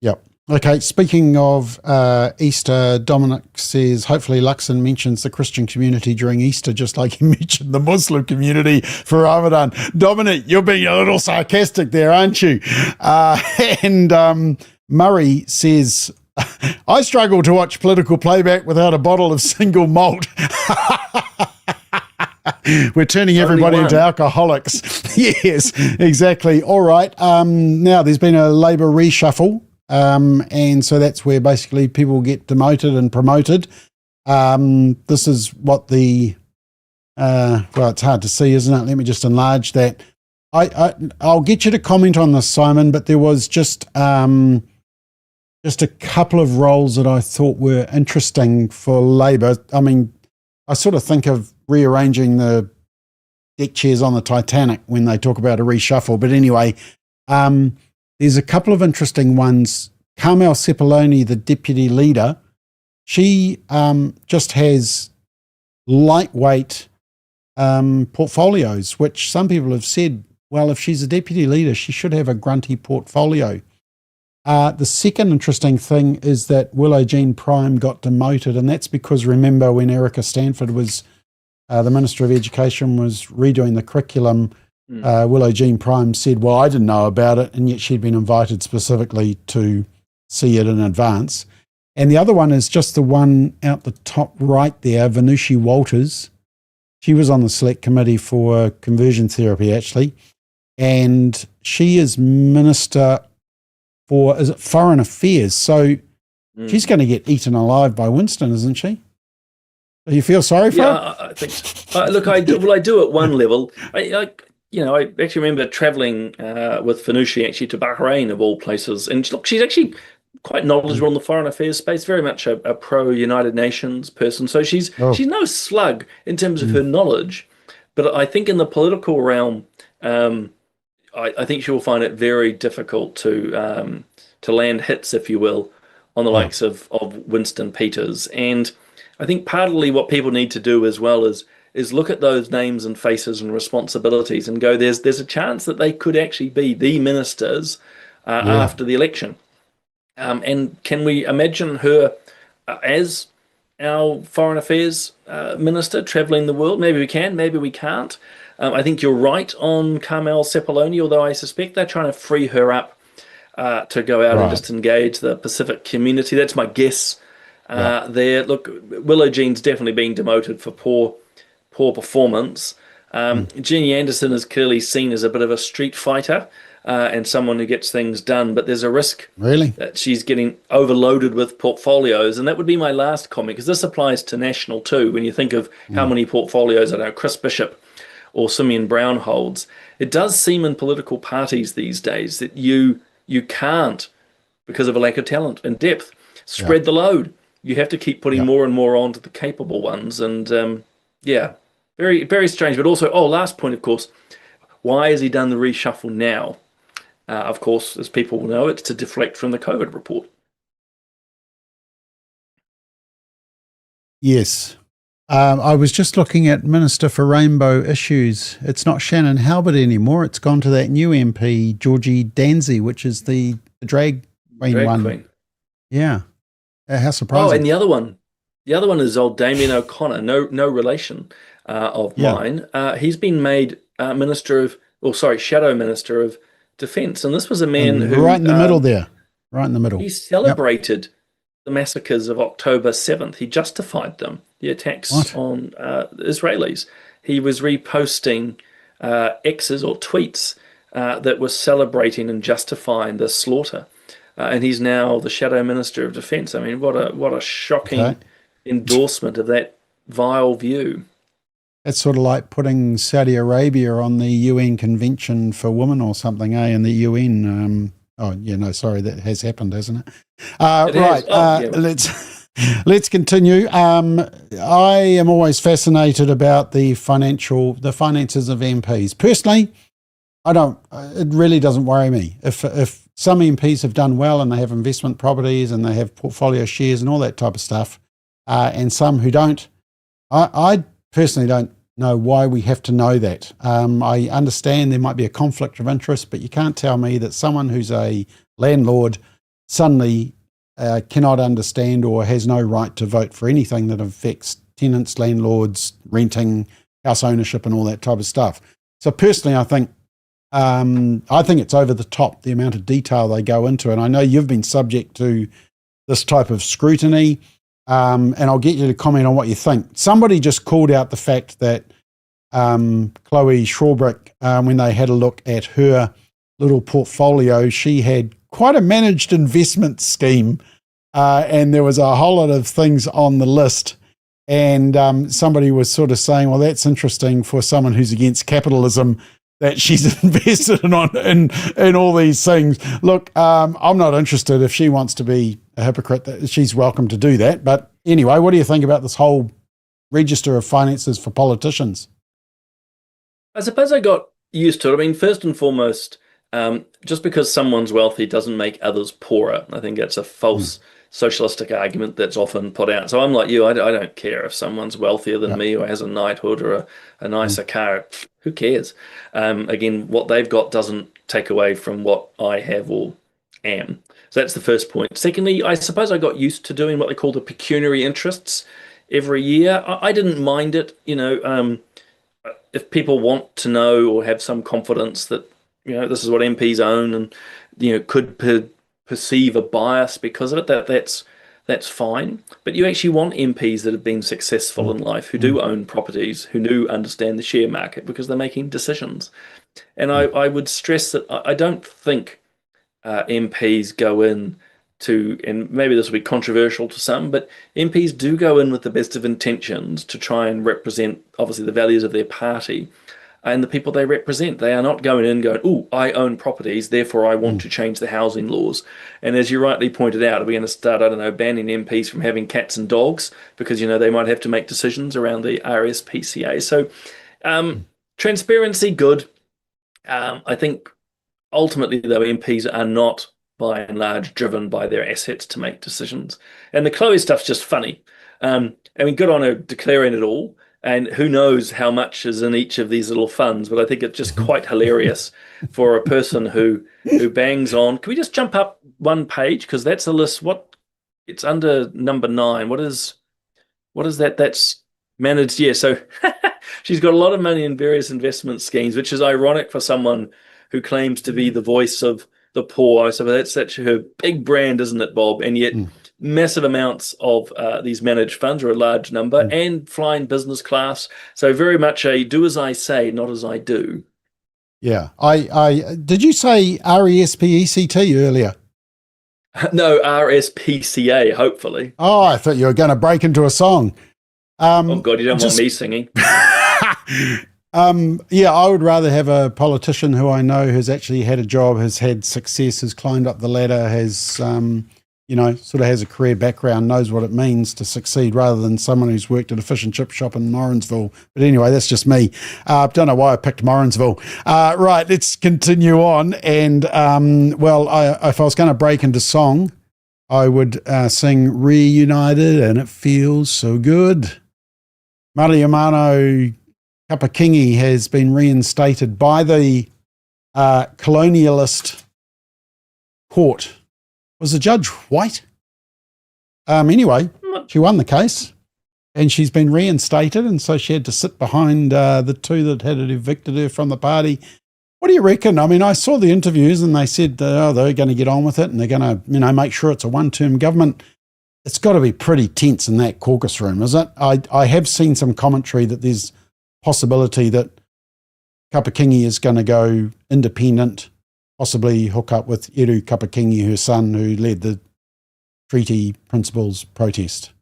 Yep. Okay, speaking of Easter, Dominic says, hopefully Luxon mentions the Christian community during Easter, just like he mentioned the Muslim community for Ramadan. Dominic, you're being a little sarcastic there, aren't you? And Murray says, I struggle to watch Political Playback without a bottle of single malt. We're turning everybody into alcoholics. Yes, exactly. All right. Now, there's been a Labour reshuffle, and so that's where basically people get demoted and promoted. This is what the well, it's hard to see, isn't it? Let me just enlarge that. I'll get you to comment on this, Simon, but there was just a couple of roles that I thought were interesting for Labour. I mean, I sort of think of rearranging the deck chairs on the Titanic when they talk about a reshuffle. But anyway, there's a couple of interesting ones. Carmel Sepuloni, the deputy leader, she just has lightweight portfolios, which some people have said, well, if she's a deputy leader, she should have a grunty portfolio. The second interesting thing is that Willow Jean Prime got demoted, and that's because, remember, when Erica Stanford was the Minister of Education was redoing the curriculum, Willow Jean Prime said, well, I didn't know about it, and yet she'd been invited specifically to see it in advance. And the other one is just the one out the top right there, Vanushi Walters. She was on the select committee for conversion therapy, actually, and she is Minister for, is it Foreign Affairs? So she's going to get eaten alive by Winston, isn't she? Do you feel sorry for her? I think so. Look, I do at one level. I actually remember travelling with Fanushi actually to Bahrain, of all places, and look, she's actually quite knowledgeable in the foreign affairs space, very much a pro-United Nations person. So she's no slug in terms of her knowledge, but I think in the political realm, I think she will find it very difficult to land hits, if you will, on the likes of Winston Peters. And I think partly what people need to do as well is look at those names and faces and responsibilities and go, there's a chance that they could actually be the ministers after the election. And can we imagine her as our foreign affairs minister travelling the world? Maybe we can, maybe we can't. I think you're right on Carmel Sepuloni, although I suspect they're trying to free her up to go out and just engage the Pacific community. That's my guess there. Look, Willow Jean's definitely being demoted for poor performance. Jeannie Anderson is clearly seen as a bit of a street fighter and someone who gets things done, but there's a risk that she's getting overloaded with portfolios. And that would be my last comment, because this applies to national too. When you think of how many portfolios, I know, Chris Bishop or Simeon Brown holds, it does seem in political parties these days that you can't, because of a lack of talent and depth, spread the load. You have to keep putting more and more on to the capable ones. And very, very strange. But also, last point, of course, why has he done the reshuffle now? Of course, as people will know, it's to deflect from the COVID report. Yes. I was just looking at Minister for Rainbow Issues. It's not Shannon Halbert anymore. It's gone to that new MP, Georgie Danzy, which is the drag queen one. Queen. Yeah. How surprising. Oh, and the other one is old Damien O'Connor, no relation of mine. He's been made Shadow Minister of Defence. And this was a man who... Right in the middle there. Right in the middle. He celebrated the massacres of October 7th. He justified them, the attacks on Israelis. He was reposting X's or tweets that were celebrating and justifying the slaughter. And he's now the Shadow Minister of Defence. I mean, what a shocking endorsement of that vile view. It's sort of like putting Saudi Arabia on the UN Convention for Women or something, in the UN. That has happened, hasn't it? Let's continue. I am always fascinated about the finances of MPs. Personally, it really doesn't worry me. If some MPs have done well and they have investment properties and they have portfolio shares and all that type of stuff, and some who don't, I personally don't know why we have to know that. I understand there might be a conflict of interest, but you can't tell me that someone who's a landlord suddenly cannot understand or has no right to vote for anything that affects tenants, landlords, renting, house ownership and all that type of stuff. So personally, I think it's over the top, the amount of detail they go into. And I know you've been subject to this type of scrutiny. And I'll get you to comment on what you think. Somebody just called out the fact that Chloe Schwarbrick, when they had a look at her little portfolio, she had quite a managed investment scheme, and there was a whole lot of things on the list. And somebody was sort of saying, well, that's interesting for someone who's against capitalism, that she's invested in all these things. Look, I'm not interested. If she wants to be a hypocrite, she's welcome to do that. But anyway, what do you think about this whole register of finances for politicians? I suppose I got used to it. I mean, first and foremost, just because someone's wealthy doesn't make others poorer. I think that's a false socialistic argument that's often put out. So I'm like you, I don't care if someone's wealthier than me or has a knighthood or a nicer car. Who cares? Again, what they've got doesn't take away from what I have or am. So that's the first point. Secondly, I suppose I got used to doing what they call the pecuniary interests every year. I didn't mind it, if people want to know or have some confidence that, this is what MPs own and, could perceive a bias because of it, that's fine. But you actually want MPs that have been successful in life, who do own properties, who do understand the share market because they're making decisions. And I would stress that I don't think MPs go in to, and maybe this will be controversial to some, but MPs do go in with the best of intentions to try and represent, obviously, the values of their party and the people they represent. They are not going in going, oh, I own properties, therefore I want to change the housing laws. And as you rightly pointed out, are we going to start, banning MPs from having cats and dogs because, they might have to make decisions around the RSPCA. So transparency, good. I think ultimately, though, MPs are not, by and large, driven by their assets to make decisions. And the Chloe stuff's just funny. Good on her declaring it all. And who knows how much is in each of these little funds, but I think it's just quite hilarious for a person who bangs on. Can we just jump up one page? Because that's a list. It's under number 9. What is that? That's managed. Yeah. So she's got a lot of money in various investment schemes, which is ironic for someone who claims to be the voice of the poor. So that's her big brand, isn't it, Bob? And yet massive amounts of these managed funds, or a large number, and flying business class. So very much a do as I say, not as I do. Yeah. I did you say RESPECT earlier? No, RSPCA, hopefully. Oh, I thought you were going to break into a song. Oh, God, you don't want me singing. I would rather have a politician who I know has actually had a job, has had success, has climbed up the ladder, has, sort of has a career background, knows what it means to succeed, rather than someone who's worked at a fish and chip shop in Morrinsville. But anyway, that's just me. Don't know why I picked Morrinsville. Right, let's continue on. And, if I was going to break into song, I would sing Reunited, and it feels so good. Mariamano Kapakingi has been reinstated by the colonialist court. Was the judge white? Anyway, she won the case and she's been reinstated, and so she had to sit behind the two that had evicted her from the party. What do you reckon? I mean, I saw the interviews and they said they're going to get on with it and they're going to, make sure it's a one-term government. It's got to be pretty tense in that caucus room, is it? I have seen some commentary that there's possibility that Kapakingi is going to go independent, possibly hook up with Eru Kapakingi, her son, who led the treaty principles protest.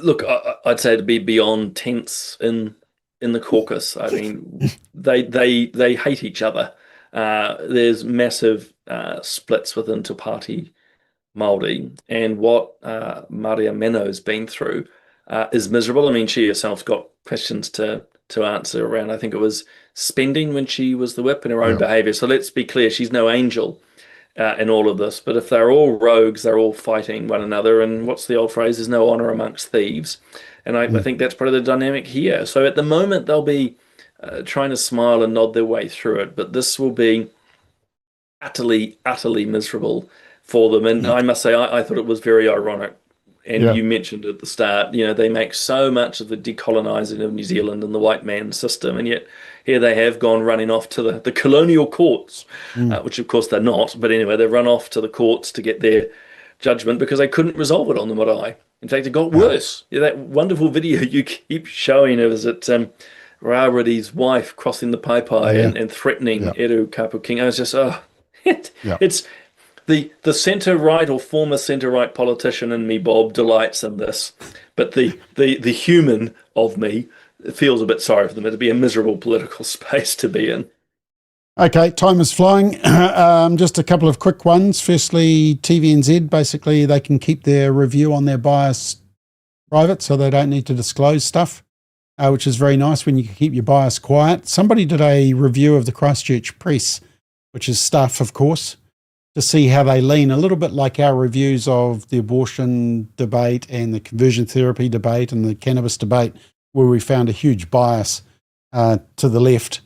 Look, I'd say to be beyond tense in the caucus. I mean, they hate each other. There's massive splits within Te Pāti Māori, and what Maria Meno's been through is miserable. I mean, she herself got questions to answer around, I think it was spending when she was the whip, and her own behaviour. So let's be clear, she's no angel in all of this. But if they're all rogues, they're all fighting one another. And what's the old phrase? There's no honour amongst thieves. And I think that's part of the dynamic here. So at the moment, they'll be trying to smile and nod their way through it. But this will be utterly, utterly miserable for them. And I must say, I thought it was very ironic. And you mentioned at the start, they make so much of the decolonising of New Zealand and the white man system, and yet here they have gone running off to the colonial courts, which of course they're not. But anyway, they run off to the courts to get their judgment because they couldn't resolve it on the marae. In fact, it got worse. That wonderful video you keep showing of is it Rawari's wife crossing the paipai and threatening Eru Kapakingi. I was just, it's... The centre-right or former centre-right politician in me, Bob, delights in this. But the human of me feels a bit sorry for them. It'd be a miserable political space to be in. Okay, time is flying. Just a couple of quick ones. Firstly, TVNZ, basically they can keep their review on their bias private, so they don't need to disclose stuff, which is very nice when you can keep your bias quiet. Somebody did a review of the Christchurch Press, which is Stuff, of course, to see how they lean, a little bit like our reviews of the abortion debate and the conversion therapy debate and the cannabis debate, where we found a huge bias to the left.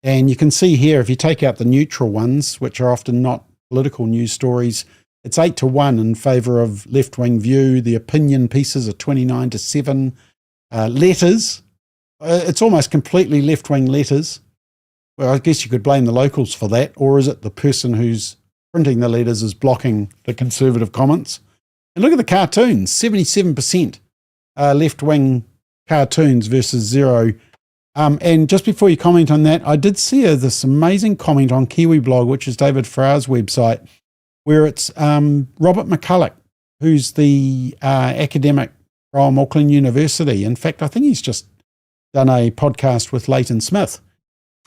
And you can see here, if you take out the neutral ones, which are often not political news stories, it's 8-1 in favour of left-wing view. The opinion pieces are 29-7. Letters, it's almost completely left-wing letters. Well, I guess you could blame the locals for that, or is it the person who's printing the letters is blocking the conservative comments? And look at the cartoons, 77% left-wing cartoons versus 0. And just before you comment on that, I did see this amazing comment on Kiwi Blog, which is David Farrar's website, where it's Robert McCulloch, who's the academic from Auckland University. In fact, I think he's just done a podcast with Leighton Smith.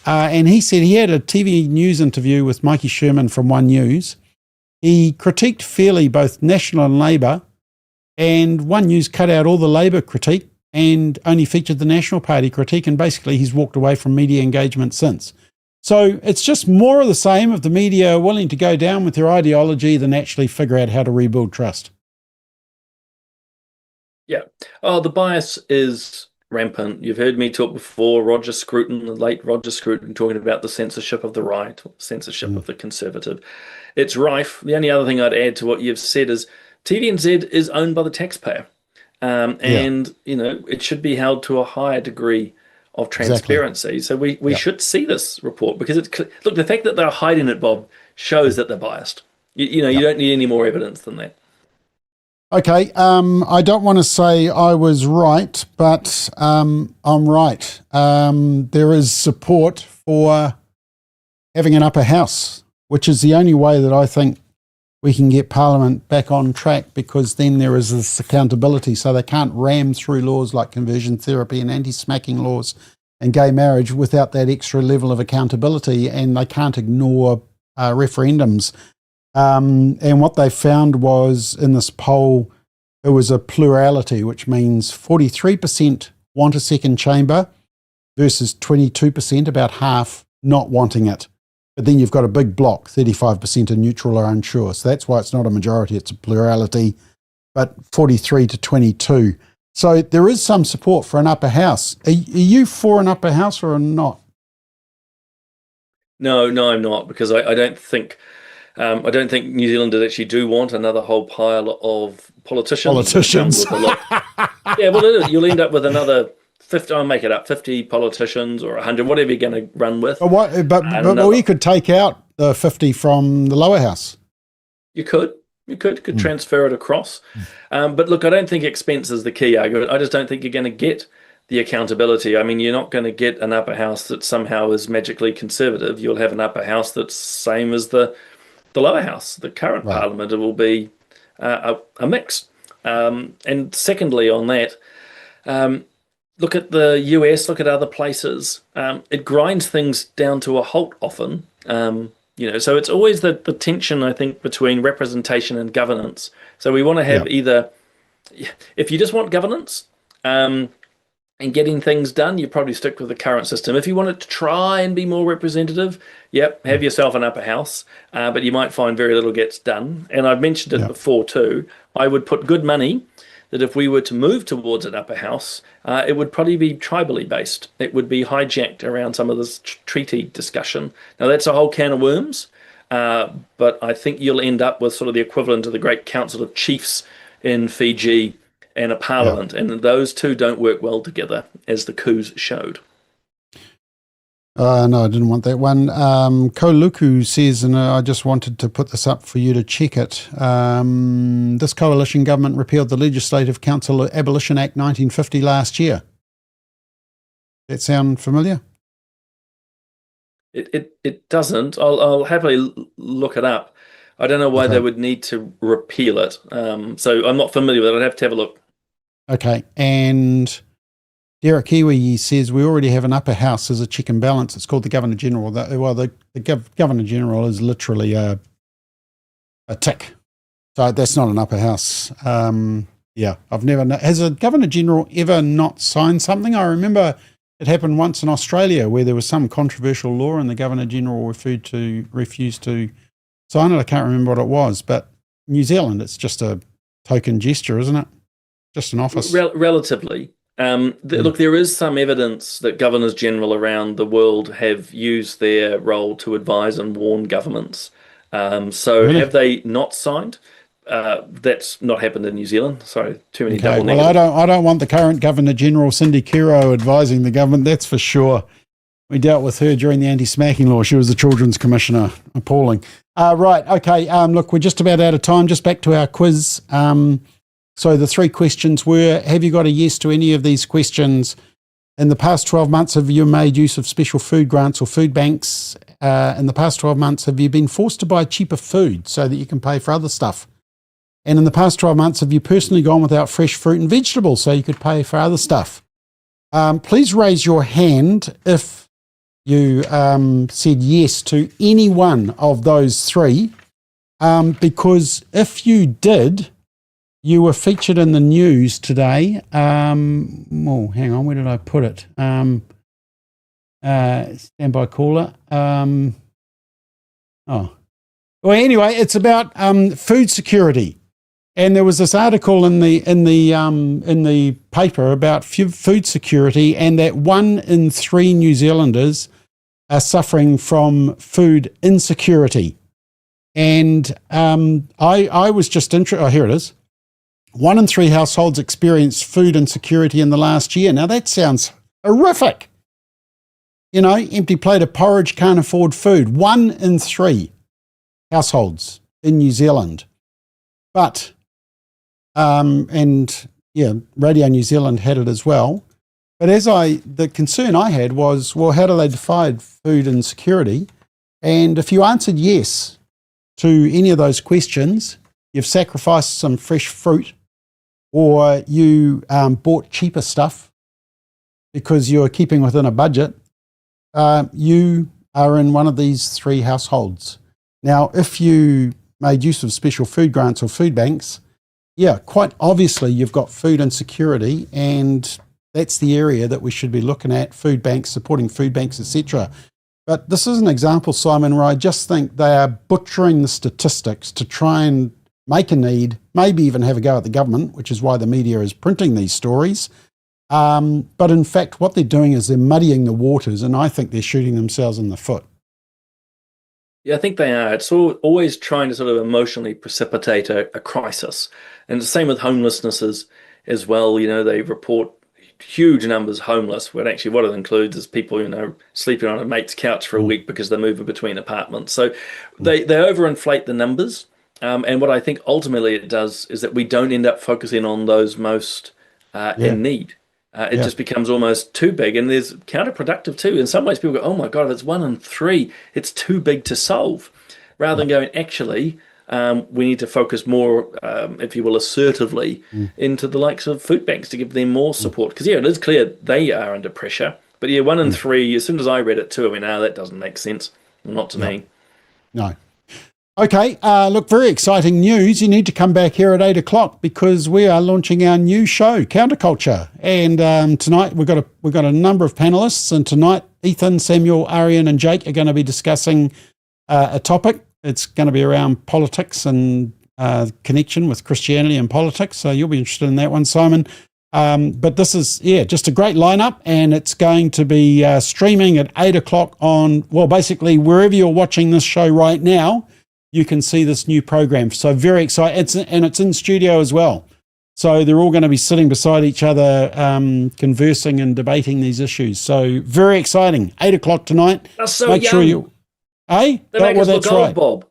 And he said he had a TV news interview with Mikey Sherman from One News. He critiqued fairly both National and Labour, and One News cut out all the Labour critique and only featured the National Party critique, and basically he's walked away from media engagement since. So it's just more of the same of the media willing to go down with their ideology than actually figure out how to rebuild trust. Yeah. Oh, the bias is rampant. You've heard me talk before, Roger Scruton, the late Roger Scruton, talking about the censorship of the right, or censorship of the conservative. It's rife. The only other thing I'd add to what you've said is TVNZ is owned by the taxpayer. And, it should be held to a higher degree of transparency. Exactly. So we should see this report, because look, the fact that they're hiding it, Bob, shows that they're biased. You don't need any more evidence than that. Okay, I don't want to say I was right, but I'm right. There is support for having an upper house, which is the only way that I think we can get Parliament back on track, because then there is this accountability. So they can't ram through laws like conversion therapy and anti-smacking laws and gay marriage without that extra level of accountability, and they can't ignore referendums. And what they found was, in this poll, it was a plurality, which means 43% want a second chamber versus 22%, about half, not wanting it. But then you've got a big block, 35% are neutral or unsure. So that's why it's not a majority, it's a plurality, but 43 to 22. So there is some support for an upper house. Are you for an upper house or not? No, I'm not, because I don't think New Zealanders actually do want another whole pile of politicians. Yeah, well, you'll end up with another 50. I'll make it up, 50 politicians or 100, whatever you're going to run with. But we could take out the 50 from the lower house. You could transfer it across. But look, I don't think expense is the key argument. I just don't think you're going to get the accountability. I mean, you're not going to get an upper house that somehow is magically conservative. You'll have an upper house that's same as the lower house. The current parliament, it will be a mix. And secondly, on that, look at the US, look at other places. It grinds things down to a halt often. So it's always the tension, I think, between representation and governance. So we want to have either, if you just want governance and getting things done, you probably stick with the current system. If you want it to try and be more representative, have yourself an upper house, but you might find very little gets done. And I've mentioned it before too. I would put good money that if we were to move towards an upper house, it would probably be tribally based. It would be hijacked around some of this treaty discussion. Now, that's a whole can of worms, but I think you'll end up with sort of the equivalent of the Great Council of Chiefs in Fiji and a parliament, and those two don't work well together, as the coups showed. No, I didn't want that one. Koluku says, and I just wanted to put this up for you to check it. This coalition government repealed the Legislative Council Abolition Act 1950 last year. That sound familiar? It doesn't. I'll happily look it up. I don't know why they would need to repeal it. So I'm not familiar with it. I'd have to have a look. Okay, and Derek Kiwi says we already have an upper house as a check and balance. It's called the Governor General. The Governor General is literally a tick. So that's not an upper house. I've never. Has a Governor General ever not signed something? I remember it happened once in Australia where there was some controversial law and the Governor General refused to sign it. I can't remember what it was, but New Zealand, it's just a token gesture, isn't it? Just an office. Relatively. Look, there is some evidence that governors general around the world have used their role to advise and warn governments. Really? Have they not signed? That's not happened in New Zealand. Sorry, too many double negatives. Well, I don't want the current Governor General, Cindy Kiro, advising the government. That's for sure. We dealt with her during the anti-smacking law. She was the Children's Commissioner. Appalling. Right. Okay. Look, we're just about out of time. Just back to our quiz. So the three questions were, have you got a yes to any of these questions? In the past 12 months, have you made use of special food grants or food banks? In the past 12 months, have you been forced to buy cheaper food so that you can pay for other stuff? And in the past 12 months, have you personally gone without fresh fruit and vegetables so you could pay for other stuff? Please raise your hand if you said yes to any one of those three, because if you did, you were featured in the news today. Hang on, where did I put it? Standby caller. Well, anyway, it's about food security, and there was this article in the paper about food security, and that 1 in 3 New Zealanders are suffering from food insecurity. And I was just interested. Oh, here it is. 1 in 3 households experienced food insecurity in the last year. Now that sounds horrific. You know, empty plate of porridge, can't afford food. 1 in 3 households in New Zealand. But, Radio New Zealand had it as well. But the concern I had was, well, how do they define food insecurity? And if you answered yes to any of those questions, you've sacrificed some fresh fruit, or you bought cheaper stuff because you're keeping within a budget, you are in one of these 3 households. Now, if you made use of special food grants or food banks, quite obviously you've got food insecurity, and that's the area that we should be looking at, food banks, supporting food banks, etc. But this is an example, Simon, where I just think they are butchering the statistics to try and make a need, maybe even have a go at the government, which is why the media is printing these stories. But in fact, what they're doing is they're muddying the waters, and I think they're shooting themselves in the foot. Yeah, I think they are. It's always trying to sort of emotionally precipitate a crisis. And the same with homelessness as well. You know, they report huge numbers homeless, when actually what it includes is people, you know, sleeping on a mate's couch for a week because they're moving between apartments. So they overinflate the numbers. And what I think ultimately it does is that we don't end up focusing on those most in need. It just becomes almost too big, and there's counterproductive too. In some ways, people go, "Oh my God, if it's 1 in 3, it's too big to solve," rather than going, "Actually, we need to focus more, if you will, assertively into the likes of food banks to give them more support." Because it is clear they are under pressure. But 1 in 3. As soon as I read it too, I mean, that doesn't make sense. Not to me. No. Okay, look, very exciting news. You need to come back here at 8 o'clock because we are launching our new show, Counterculture. And tonight we've got a number of panelists, and tonight Ethan, Samuel, Arian and Jake are going to be discussing a topic. It's going to be around politics and connection with Christianity and politics. So you'll be interested in that one, Simon. But this is, just a great lineup, and it's going to be streaming at 8 o'clock on, well, basically wherever you're watching this show right now, you can see this new program. So very excited. It's in studio as well. So they're all going to be sitting beside each other, conversing and debating these issues. So very exciting. 8 o'clock tonight. That's so Make young. sure you, They make us look old, Bob.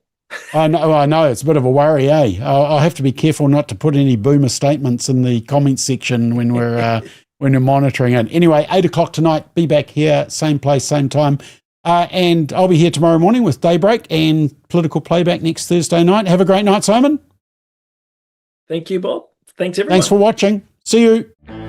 I know. It's a bit of a worry, I'll have to be careful not to put any boomer statements in the comments section when we're monitoring it. Anyway, 8 o'clock tonight. Be back here, same place, same time. And I'll be here tomorrow morning with Daybreak and Political Playback next Thursday night. Have a great night, Simon. Thank you, Bob. Thanks, everyone. Thanks for watching. See you.